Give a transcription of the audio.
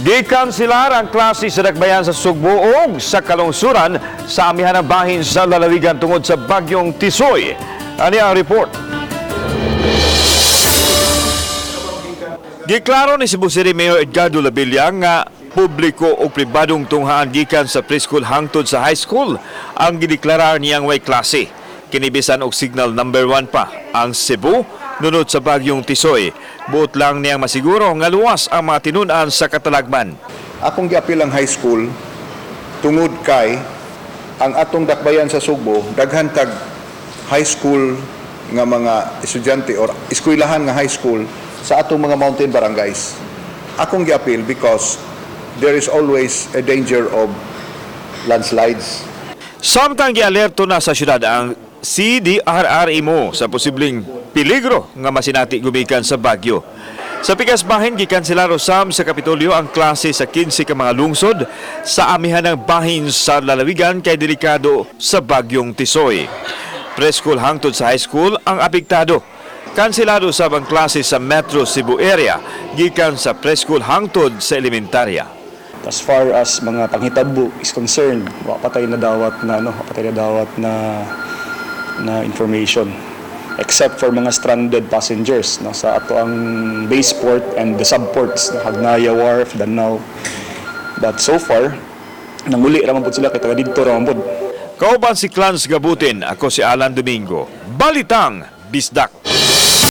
Gikanselar ang klase sa Dakbayan sa Sugbo o sa kalungsuran sa amihan ng bahin sa lalawigan tungod sa bagyong Tisoy. Ano ang report? Giklaro ni Cebu City Mayor Edgardo Labilla nga publiko o pribadong tunghaan gikan sa preschool hangtod sa high school ang gideklarar niyang way klase. Kinibisan og signal number 1 pa ang Cebu nunod sa bagyong Tisoy. Buot lang niyang masiguro nga luwas ang mga tinun-an sa katalagman. Akong giapil ang high school tungod kay ang atong dakbayan sa Sugbo daghan tag high school nga mga estudyante or eskwelahan nga high school sa atong mga mountain barangays. Akong giapil because there is always a danger of landslides. Samtang gialerto na sa syudad ang CDRRMO sa posibleng peligro nga masinati gumikan sa bagyo. Sa pikas bahin gikanselaro sam sa Kapitolyo ang klase sa 15 ka mga lungsod sa amihan ng bahin sa lalawigan kay delikado sa bagyong Tisoy. Preschool hangtod sa high school ang apektado. Kanselado sab ang klase sa Metro Cebu area gikan sa preschool hangtod sa elementarya. As far as mga panghitabo is concerned, wapatay na dawat na information except for mga stranded passengers sa ato ang base port and the subports Hagnaya Wharf, Danao. But so far nanguli ra man pud sila kay taga didto ra man pud. Kauban si Clans Gabutin, ako si Alan Domingo. Balitang Bisdak.